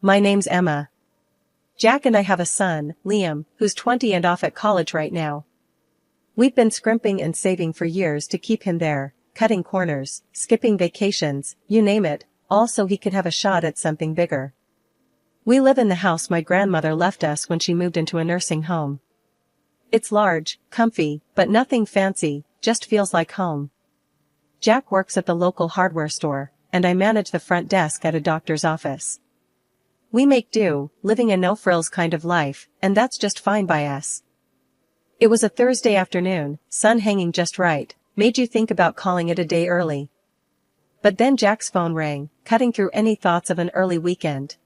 My name's Emma. Jack and I have a son, Liam, who's 20 and off at college right now. We've been scrimping and saving for years to keep him there, cutting corners, skipping vacations, you name it, all so he could have a shot at something bigger. We live in the house my grandmother left us when she moved into a nursing home. It's large, comfy, but nothing fancy, just feels like home. Jack works at the local hardware store, and I manage the front desk at a doctor's office. We make do, living a no-frills kind of life, and that's just fine by us. It was a Thursday afternoon, sun hanging just right, made you think about calling it a day early. But then Jack's phone rang, cutting through any thoughts of an early weekend.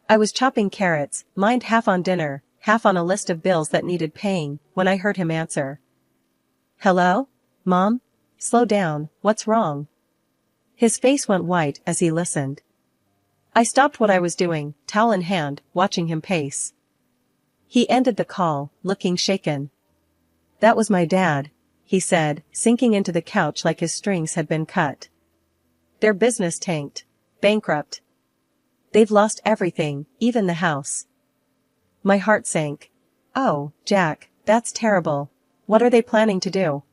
I was chopping carrots, mind half on dinner, half on a list of bills that needed paying, when I heard him answer. Hello? Mom? Slow down, what's wrong? His face went white as he listened. I stopped what I was doing, towel in hand, watching him pace. He ended the call, looking shaken. That was my dad, he said, sinking into the couch like his strings had been cut. Their business tanked. Bankrupt. They've lost everything, even the house. My heart sank. Oh, Jack, that's terrible. What are they planning to do?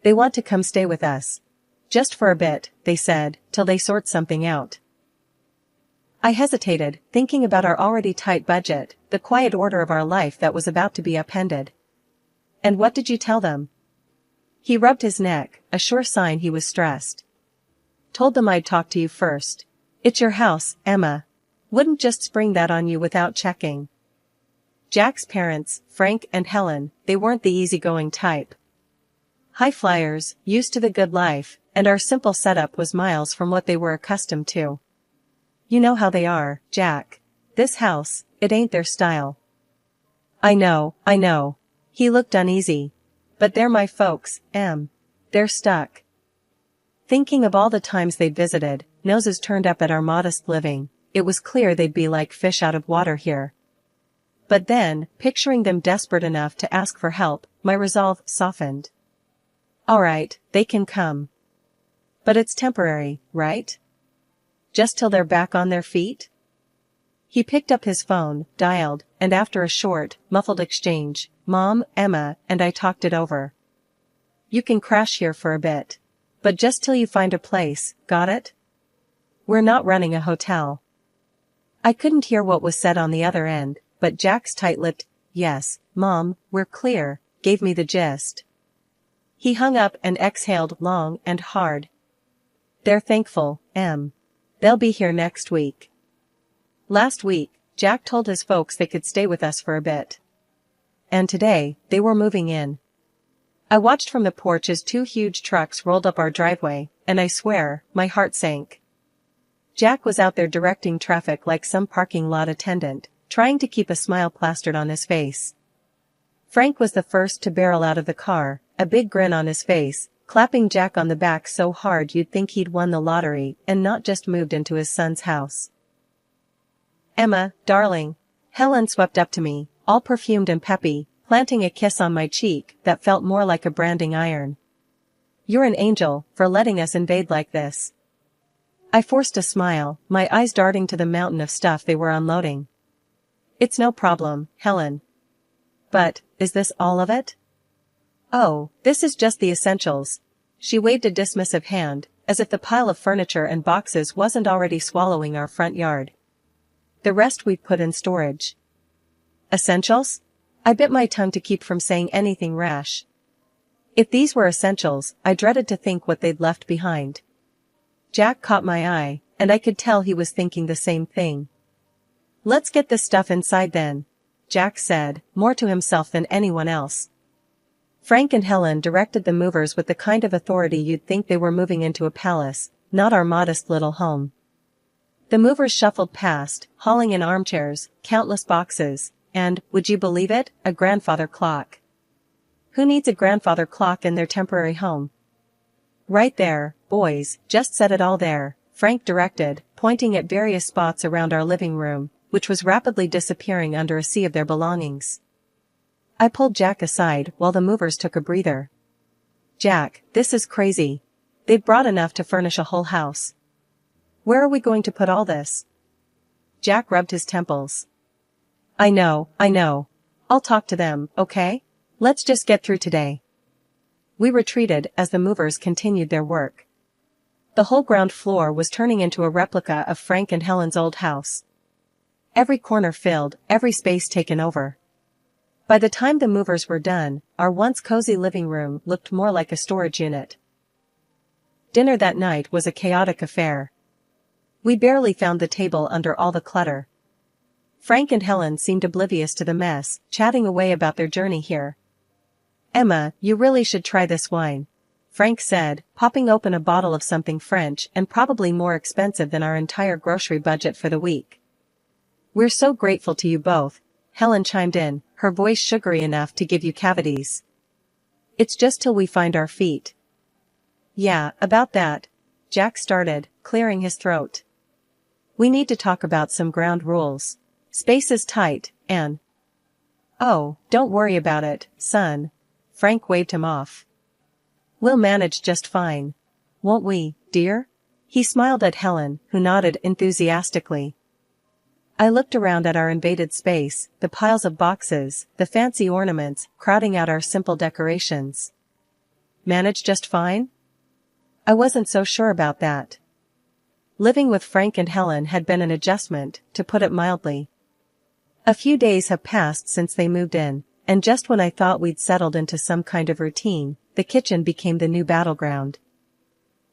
They want to come stay with us. Just for a bit, they said, till they sort something out. I hesitated, thinking about our already tight budget, the quiet order of our life that was about to be upended. And what did you tell them? He rubbed his neck, a sure sign he was stressed. Told them I'd talk to you first. It's your house, Emma. Wouldn't just spring that on you without checking. Jack's parents, Frank and Helen, they weren't the easygoing type. High flyers, used to the good life, and our simple setup was miles from what they were accustomed to. You know how they are, Jack. This house, it ain't their style. I know. He looked uneasy. But they're my folks, Em. They're stuck. Thinking of all the times they'd visited, noses turned up at our modest living, it was clear they'd be like fish out of water here. But then, picturing them desperate enough to ask for help, my resolve softened. All right, they can come. But it's temporary, right? Just till they're back on their feet? He picked up his phone, dialed, and after a short, muffled exchange, Mom, Emma, and I talked it over. You can crash here for a bit. But just till you find a place, got it? We're not running a hotel. I couldn't hear what was said on the other end, but Jack's tight-lipped, yes, Mom, we're clear, gave me the gist. He hung up and exhaled long and hard. They're thankful, Em. They'll be here next week. Last week, Jack told his folks they could stay with us for a bit. And today, they were moving in. I watched from the porch as 2 huge trucks rolled up our driveway, and I swear, my heart sank. Jack was out there directing traffic like some parking lot attendant, trying to keep a smile plastered on his face. Frank was the first to barrel out of the car, a big grin on his face, clapping Jack on the back so hard you'd think he'd won the lottery and not just moved into his son's house. Emma, darling. Helen swept up to me, all perfumed and peppy, planting a kiss on my cheek that felt more like a branding iron. You're an angel, for letting us invade like this. I forced a smile, my eyes darting to the mountain of stuff they were unloading. It's no problem, Helen. But, is this all of it? Oh, this is just the essentials. She waved a dismissive hand, as if the pile of furniture and boxes wasn't already swallowing our front yard. The rest we've put in storage. Essentials? I bit my tongue to keep from saying anything rash. If these were essentials, I dreaded to think what they'd left behind. Jack caught my eye, and I could tell he was thinking the same thing. Let's get this stuff inside then, Jack said, more to himself than anyone else. Frank and Helen directed the movers with the kind of authority you'd think they were moving into a palace, not our modest little home. The movers shuffled past, hauling in armchairs, countless boxes, and, would you believe it, a grandfather clock. Who needs a grandfather clock in their temporary home? Right there, boys, just set it all there, Frank directed, pointing at various spots around our living room, which was rapidly disappearing under a sea of their belongings. I pulled Jack aside while the movers took a breather. Jack, this is crazy. They've brought enough to furnish a whole house. Where are we going to put all this? Jack rubbed his temples. I know. I'll talk to them, okay? Let's just get through today. We retreated as the movers continued their work. The whole ground floor was turning into a replica of Frank and Helen's old house. Every corner filled, every space taken over. By the time the movers were done, our once cozy living room looked more like a storage unit. Dinner that night was a chaotic affair. We barely found the table under all the clutter. Frank and Helen seemed oblivious to the mess, chatting away about their journey here. Emma, you really should try this wine, Frank said, popping open a bottle of something French and probably more expensive than our entire grocery budget for the week. We're so grateful to you both, Helen chimed in, her voice sugary enough to give you cavities. It's just till we find our feet. Yeah, about that, Jack started, clearing his throat. We need to talk about some ground rules. Space is tight, and... Oh, don't worry about it, son. Frank waved him off. We'll manage just fine. Won't we, dear? He smiled at Helen, who nodded enthusiastically. I looked around at our invaded space, the piles of boxes, the fancy ornaments, crowding out our simple decorations. Manage just fine? I wasn't so sure about that. Living with Frank and Helen had been an adjustment, to put it mildly. A few days have passed since they moved in, and just when I thought we'd settled into some kind of routine, the kitchen became the new battleground.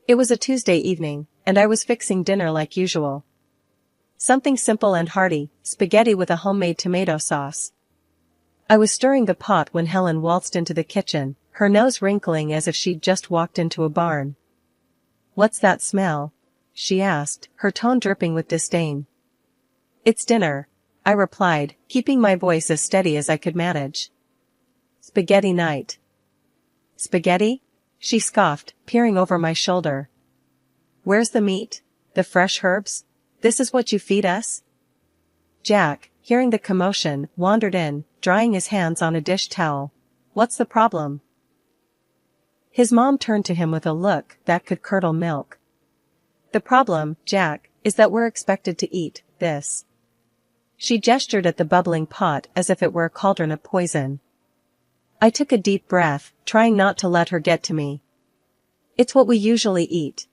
It was a Tuesday evening, and I was fixing dinner like usual. Something simple and hearty, spaghetti with a homemade tomato sauce. I was stirring the pot when Helen waltzed into the kitchen, her nose wrinkling as if she'd just walked into a barn. What's that smell? She asked, her tone dripping with disdain. It's dinner, I replied, keeping my voice as steady as I could manage. Spaghetti night. Spaghetti? She scoffed, peering over my shoulder. Where's the meat? The fresh herbs? This is what you feed us? Jack, hearing the commotion, wandered in, drying his hands on a dish towel. What's the problem? His mom turned to him with a look that could curdle milk. The problem, Jack, is that we're expected to eat this. She gestured at the bubbling pot as if it were a cauldron of poison. I took a deep breath, trying not to let her get to me. It's what we usually eat.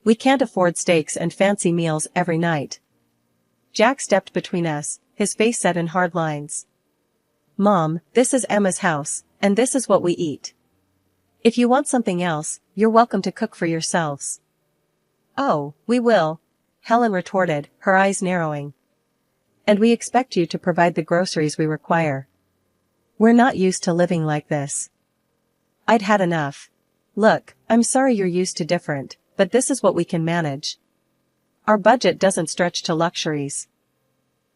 We can't afford steaks and fancy meals every night. Jack stepped between us, his face set in hard lines. Mom, this is Emma's house, and this is what we eat. If you want something else, you're welcome to cook for yourselves. Oh, we will, Helen retorted, her eyes narrowing. And we expect you to provide the groceries we require. We're not used to living like this. I'd had enough. Look, I'm sorry you're used to different, but this is what we can manage. Our budget doesn't stretch to luxuries.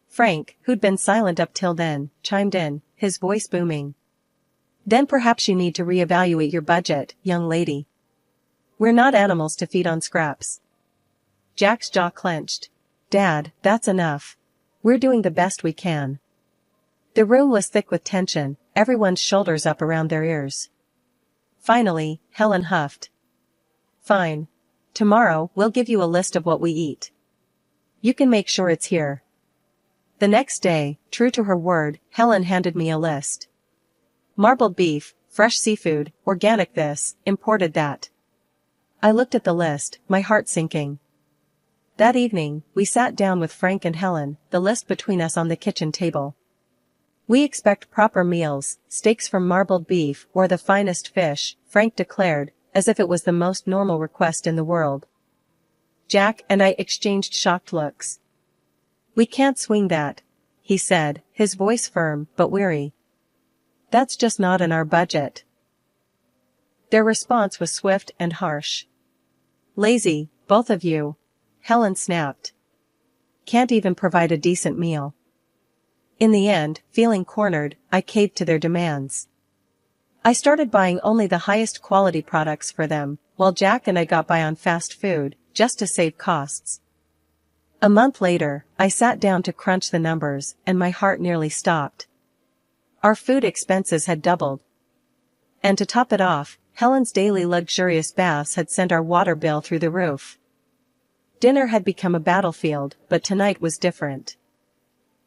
Frank, who'd been silent up till then, chimed in, his voice booming. Then perhaps you need to reevaluate your budget, young lady. We're not animals to feed on scraps. Jack's jaw clenched. Dad, that's enough. We're doing the best we can. The room was thick with tension, everyone's shoulders up around their ears. Finally, Helen huffed. Fine. Tomorrow, we'll give you a list of what we eat. You can make sure it's here. The next day, true to her word, Helen handed me a list. Marbled beef, fresh seafood, organic this, imported that. I looked at the list, my heart sinking. That evening, we sat down with Frank and Helen, the list between us on the kitchen table. We expect proper meals, steaks from marbled beef or the finest fish, Frank declared, as if it was the most normal request in the world. Jack and I exchanged shocked looks. We can't swing that, he said, his voice firm but weary. That's just not in our budget. Their response was swift and harsh. Lazy, both of you, Helen snapped. Can't even provide a decent meal. In the end, feeling cornered, I caved to their demands. I started buying only the highest quality products for them, while Jack and I got by on fast food, just to save costs. A month later, I sat down to crunch the numbers, and my heart nearly stopped. Our food expenses had doubled. And to top it off, Helen's daily luxurious baths had sent our water bill through the roof. Dinner had become a battlefield, but tonight was different.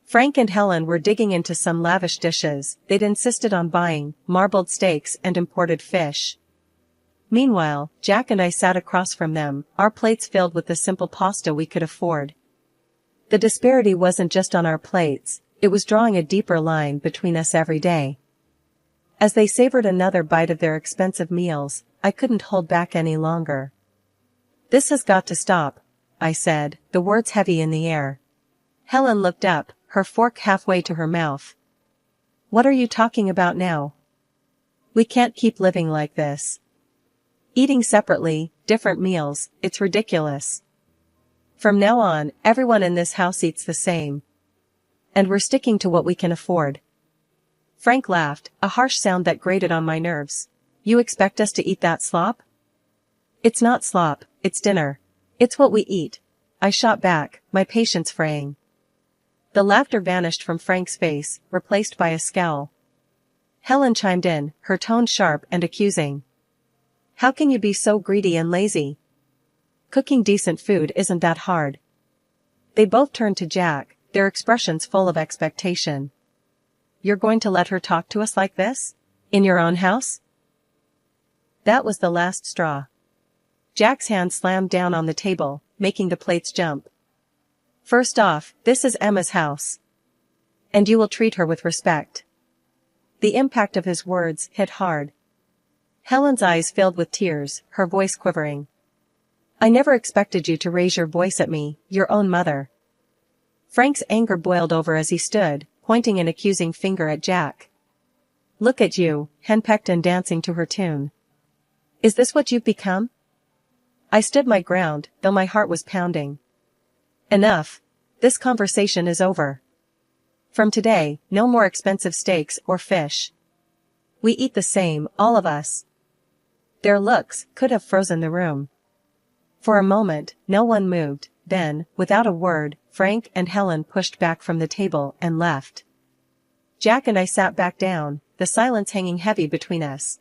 Frank and Helen were digging into some lavish dishes they'd insisted on buying, marbled steaks and imported fish. Meanwhile, Jack and I sat across from them, our plates filled with the simple pasta we could afford. The disparity wasn't just on our plates, it was drawing a deeper line between us every day. As they savored another bite of their expensive meals, I couldn't hold back any longer. "This has got to stop," I said, the words heavy in the air. Helen looked up, her fork halfway to her mouth. "What are you talking about now? We can't keep living like this. Eating separately, different meals, it's ridiculous. From now on, everyone in this house eats the same. And we're sticking to what we can afford." Frank laughed, a harsh sound that grated on my nerves. "You expect us to eat that slop?" "It's not slop, it's dinner. It's what we eat," I shot back, my patience fraying. The laughter vanished from Frank's face, replaced by a scowl. Helen chimed in, her tone sharp and accusing. "How can you be so greedy and lazy? Cooking decent food isn't that hard." They both turned to Jack, their expressions full of expectation. "You're going to let her talk to us like this? In your own house?" That was the last straw. Jack's hand slammed down on the table, making the plates jump. "First off, this is Emma's house. And you will treat her with respect." The impact of his words hit hard. Helen's eyes filled with tears, her voice quivering. "I never expected you to raise your voice at me, your own mother." Frank's anger boiled over as he stood, pointing an accusing finger at Jack. "Look at you, henpecked and dancing to her tune. Is this what you've become?" I stood my ground, though my heart was pounding. "Enough. This conversation is over. From today, no more expensive steaks or fish. We eat the same, all of us." Their looks could have frozen the room. For a moment, no one moved, then, without a word, Frank and Helen pushed back from the table and left. Jack and I sat back down, the silence hanging heavy between us.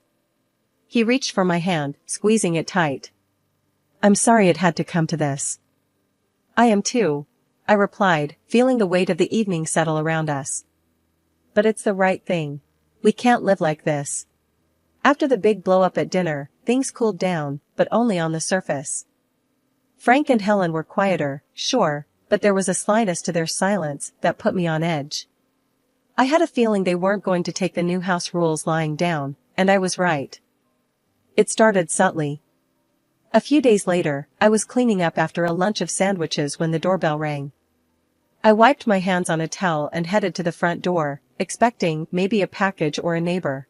He reached for my hand, squeezing it tight. "I'm sorry it had to come to this." "I am too," I replied, feeling the weight of the evening settle around us. "But it's the right thing. We can't live like this." After the big blow-up at dinner, things cooled down, but only on the surface. Frank and Helen were quieter, sure, but there was a slyness to their silence that put me on edge. I had a feeling they weren't going to take the new house rules lying down, and I was right. It started subtly. A few days later, I was cleaning up after a lunch of sandwiches when the doorbell rang. I wiped my hands on a towel and headed to the front door, expecting maybe a package or a neighbor.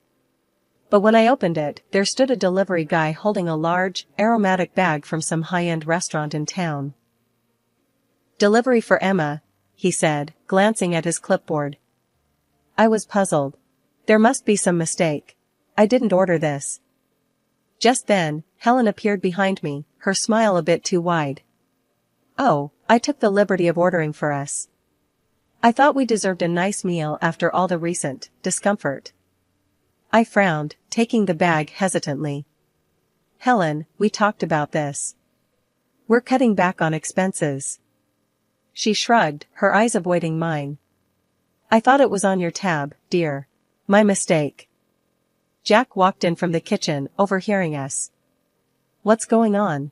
But when I opened it, there stood a delivery guy holding a large, aromatic bag from some high-end restaurant in town. "Delivery for Emma," he said, glancing at his clipboard. I was puzzled. There must be some mistake. I didn't order this. Just then, Helen appeared behind me, her smile a bit too wide. "Oh, I took the liberty of ordering for us. I thought we deserved a nice meal after all the recent discomfort." I frowned, taking the bag hesitantly. "Helen, we talked about this. We're cutting back on expenses." She shrugged, her eyes avoiding mine. "I thought it was on your tab, dear. My mistake." Jack walked in from the kitchen, overhearing us. "What's going on?"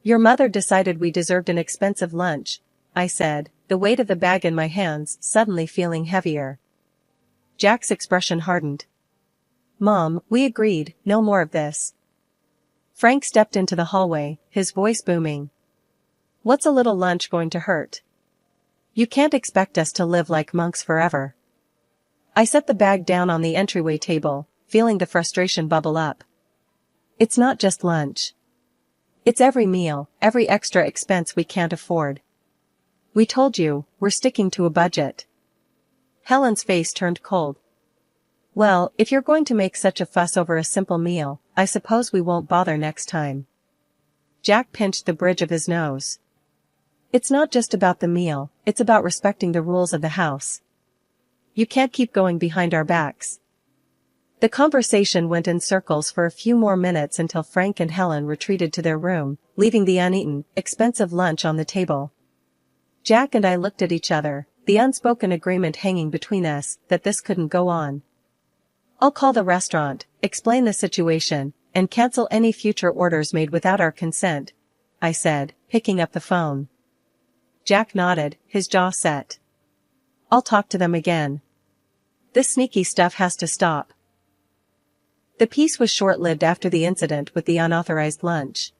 "Your mother decided we deserved an expensive lunch," I said, the weight of the bag in my hands suddenly feeling heavier. Jack's expression hardened. "Mom, we agreed, no more of this." Frank stepped into the hallway, his voice booming. "What's a little lunch going to hurt? You can't expect us to live like monks forever." I set the bag down on the entryway table, feeling the frustration bubble up. "It's not just lunch. It's every meal, every extra expense we can't afford. We told you, we're sticking to a budget." Helen's face turned cold. "Well, if you're going to make such a fuss over a simple meal, I suppose we won't bother next time." Jack pinched the bridge of his nose. "It's not just about the meal, it's about respecting the rules of the house. You can't keep going behind our backs." The conversation went in circles for a few more minutes until Frank and Helen retreated to their room, leaving the uneaten, expensive lunch on the table. Jack and I looked at each other, the unspoken agreement hanging between us that this couldn't go on. "I'll call the restaurant, explain the situation, and cancel any future orders made without our consent," I said, picking up the phone. Jack nodded, his jaw set. "I'll talk to them again. This sneaky stuff has to stop." The peace was short-lived after the incident with the unauthorized lunch.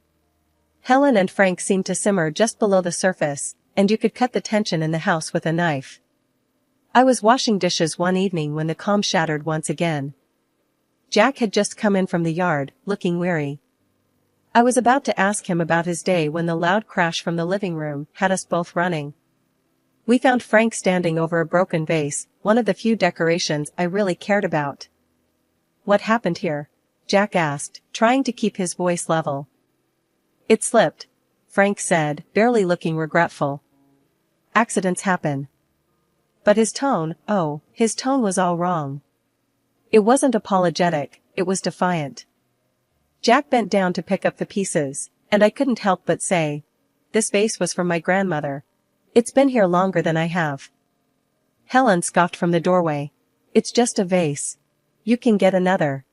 Helen and Frank seemed to simmer just below the surface, and you could cut the tension in the house with a knife. I was washing dishes one evening when the calm shattered once again. Jack had just come in from the yard, looking weary. I was about to ask him about his day when the loud crash from the living room had us both running. We found Frank standing over a broken vase, one of the few decorations I really cared about. "What happened here?" Jack asked, trying to keep his voice level. "It slipped," Frank said, barely looking regretful. "Accidents happen." But his tone was all wrong. It wasn't apologetic, it was defiant. Jack bent down to pick up the pieces, and I couldn't help but say, "This vase was from my grandmother. It's been here longer than I have." Helen scoffed from the doorway. "It's just a vase. You can get another."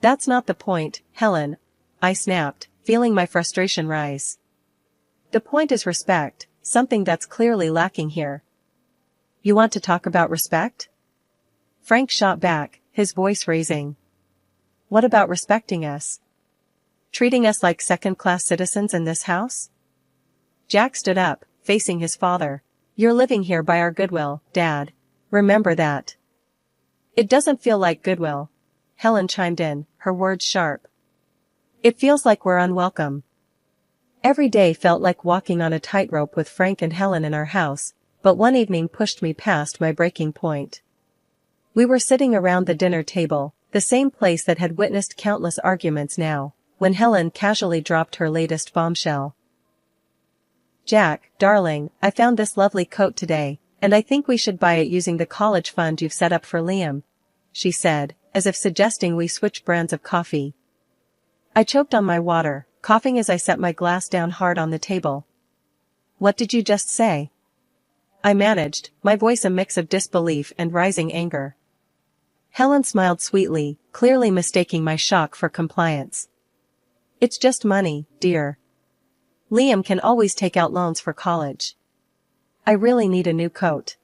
"That's not the point, Helen," I snapped, feeling my frustration rise. "The point is respect, something that's clearly lacking here." "You want to talk about respect?" Frank shot back, his voice raising. "What about respecting us? Treating us like second-class citizens in this house?" Jack stood up, facing his father. "You're living here by our goodwill, Dad. Remember that." "It doesn't feel like goodwill," Helen chimed in, her words sharp. "It feels like we're unwelcome." Every day felt like walking on a tightrope with Frank and Helen in our house, but one evening pushed me past my breaking point. We were sitting around the dinner table, the same place that had witnessed countless arguments now, when Helen casually dropped her latest bombshell. "Jack, darling, I found this lovely coat today, and I think we should buy it using the college fund you've set up for Liam," she said, as if suggesting we switch brands of coffee. I choked on my water, coughing as I set my glass down hard on the table. "What did you just say?" I managed, my voice a mix of disbelief and rising anger. Helen smiled sweetly, clearly mistaking my shock for compliance. "It's just money, dear. Liam can always take out loans for college. I really need a new coat."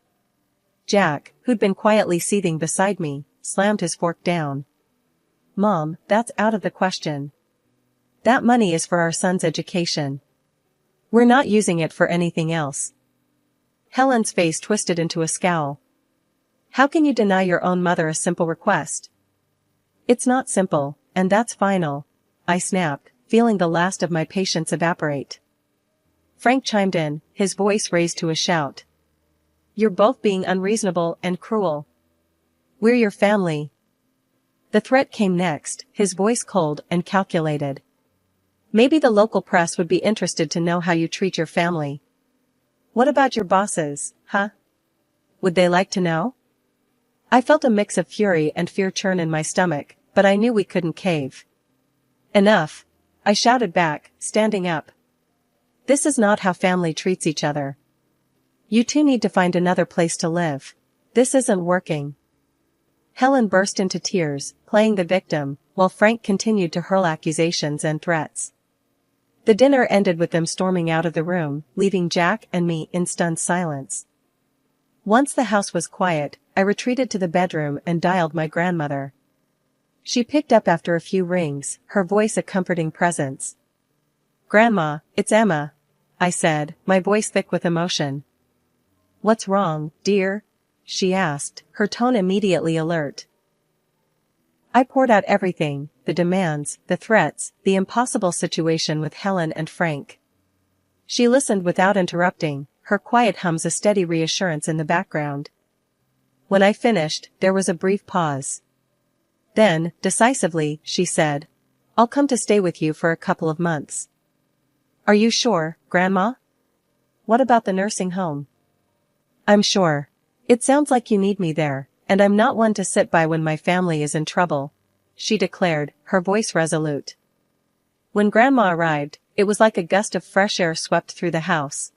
Jack, who'd been quietly seething beside me, slammed his fork down. "Mom, that's out of the question. That money is for our son's education. We're not using it for anything else." Helen's face twisted into a scowl. "How can you deny your own mother a simple request?" "It's not simple, and that's final," I snapped, feeling the last of my patience evaporate. Frank chimed in, his voice raised to a shout. "You're both being unreasonable and cruel. We're your family." The threat came next, his voice cold and calculated. "Maybe the local press would be interested to know how you treat your family." "What about your bosses, huh? Would they like to know?" I felt a mix of fury and fear churn in my stomach, but I knew we couldn't cave. "Enough," I shouted back, standing up. "This is not how family treats each other. You two need to find another place to live. This isn't working." Helen burst into tears, playing the victim, while Frank continued to hurl accusations and threats. The dinner ended with them storming out of the room, leaving Jack and me in stunned silence. Once the house was quiet, I retreated to the bedroom and dialed my grandmother. She picked up after a few rings, her voice a comforting presence. "Grandma, it's Emma," I said, my voice thick with emotion. "What's wrong, dear?" she asked, her tone immediately alert. I poured out everything, the demands, the threats, the impossible situation with Helen and Frank. She listened without interrupting, her quiet hums a steady reassurance in the background. When I finished, there was a brief pause. Then, decisively, she said, "I'll come to stay with you for a couple of months." "Are you sure, Grandma? What about the nursing home?" "I'm sure. It sounds like you need me there, And I'm not one to sit by when my family is in trouble, she declared, her voice resolute. When Grandma arrived, it was like a gust of fresh air swept through the house.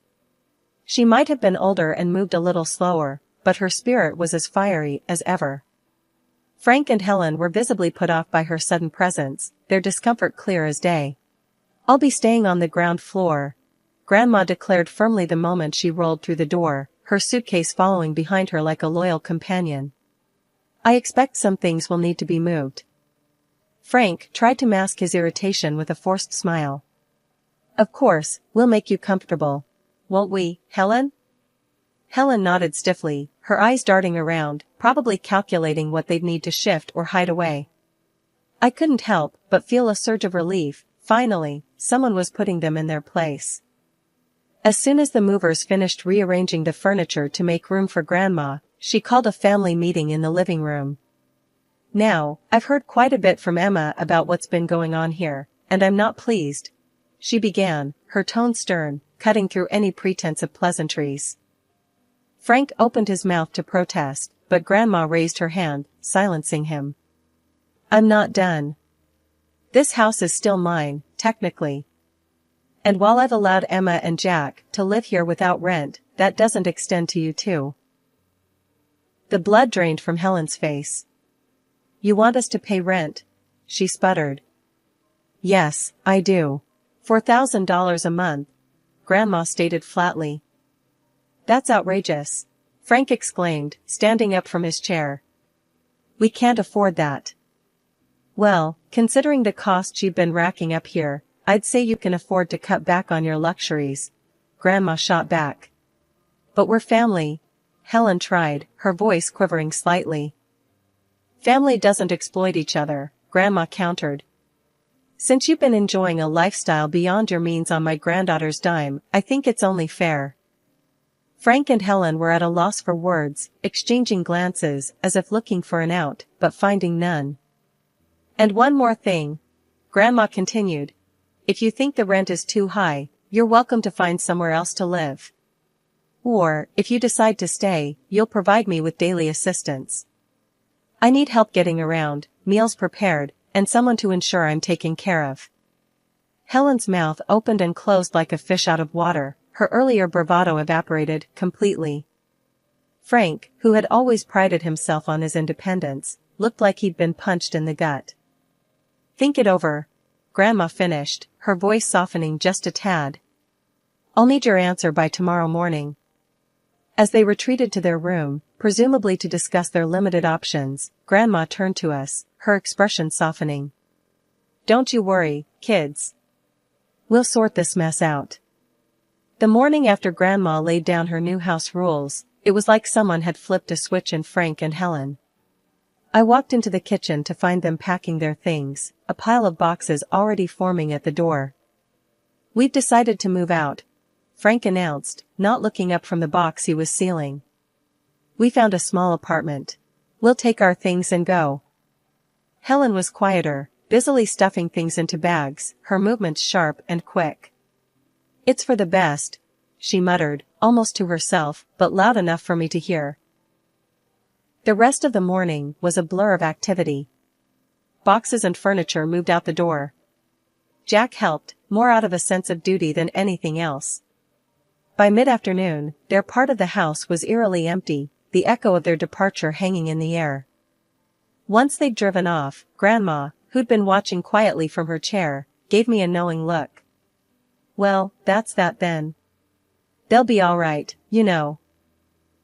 She might have been older and moved a little slower, but her spirit was as fiery as ever. Frank and Helen were visibly put off by her sudden presence, their discomfort clear as day. "I'll be staying on the ground floor," Grandma declared firmly the moment she rolled through the door, her suitcase following behind her like a loyal companion. "I expect some things will need to be moved." Frank tried to mask his irritation with a forced smile. "Of course, we'll make you comfortable. Won't we, Helen?" Helen nodded stiffly, her eyes darting around, probably calculating what they'd need to shift or hide away. I couldn't help but feel a surge of relief. Finally, someone was putting them in their place. As soon as the movers finished rearranging the furniture to make room for Grandma, she called a family meeting in the living room. "Now, I've heard quite a bit from Emma about what's been going on here, and I'm not pleased," she began, her tone stern, cutting through any pretense of pleasantries. Frank opened his mouth to protest, but Grandma raised her hand, silencing him. "I'm not done. This house is still mine, technically. And while I've allowed Emma and Jack to live here without rent, that doesn't extend to you too." The blood drained from Helen's face. "You want us to pay rent?" she sputtered. "Yes, I do. $4,000 a month," Grandma stated flatly. "That's outrageous," Frank exclaimed, standing up from his chair. "We can't afford that." "Well, considering the costs you've been racking up here, I'd say you can afford to cut back on your luxuries," Grandma shot back. "But we're family," Helen tried, her voice quivering slightly. "Family doesn't exploit each other," Grandma countered. "Since you've been enjoying a lifestyle beyond your means on my granddaughter's dime, I think it's only fair." Frank and Helen were at a loss for words, exchanging glances as if looking for an out, but finding none. "And one more thing," Grandma continued. "If you think the rent is too high, you're welcome to find somewhere else to live. Or, if you decide to stay, you'll provide me with daily assistance. I need help getting around, meals prepared, and someone to ensure I'm taken care of." Helen's mouth opened and closed like a fish out of water, her earlier bravado evaporated completely. Frank, who had always prided himself on his independence, looked like he'd been punched in the gut. "Think it over," Grandma finished, her voice softening just a tad. "I'll need your answer by tomorrow morning." As they retreated to their room, presumably to discuss their limited options, Grandma turned to us, her expression softening. "Don't you worry, kids. We'll sort this mess out." The morning after Grandma laid down her new house rules, it was like someone had flipped a switch in Frank and Helen. I walked into the kitchen to find them packing their things, a pile of boxes already forming at the door. "We've decided to move out," Frank announced, not looking up from the box he was sealing. "We found a small apartment. We'll take our things and go." Helen was quieter, busily stuffing things into bags, her movements sharp and quick. "It's for the best," she muttered, almost to herself, but loud enough for me to hear. The rest of the morning was a blur of activity. Boxes and furniture moved out the door. Jack helped, more out of a sense of duty than anything else. By mid-afternoon, their part of the house was eerily empty, the echo of their departure hanging in the air. Once they'd driven off, Grandma, who'd been watching quietly from her chair, gave me a knowing look. "Well, that's that then. They'll be all right, you know.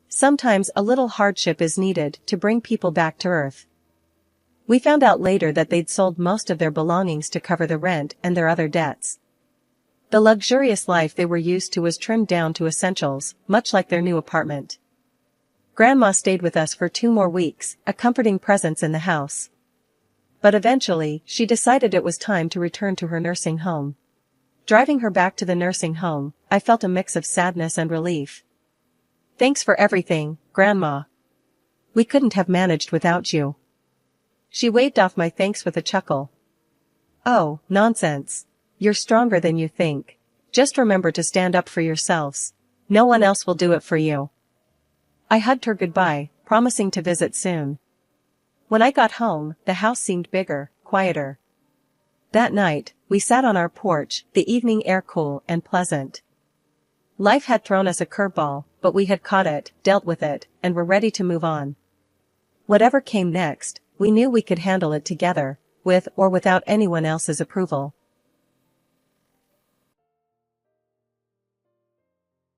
Sometimes a little hardship is needed to bring people back to earth." We found out later that they'd sold most of their belongings to cover the rent and their other debts. The luxurious life they were used to was trimmed down to essentials, much like their new apartment. Grandma stayed with us for 2 more weeks, a comforting presence in the house. But eventually, she decided it was time to return to her nursing home. Driving her back to the nursing home, I felt a mix of sadness and relief. "Thanks for everything, Grandma. We couldn't have managed without you." She waved off my thanks with a chuckle. "Oh, nonsense. You're stronger than you think. Just remember to stand up for yourselves. No one else will do it for you." I hugged her goodbye, promising to visit soon. When I got home, the house seemed bigger, quieter. That night, we sat on our porch, the evening air cool and pleasant. Life had thrown us a curveball, but we had caught it, dealt with it, and were ready to move on. Whatever came next, we knew we could handle it together, with or without anyone else's approval.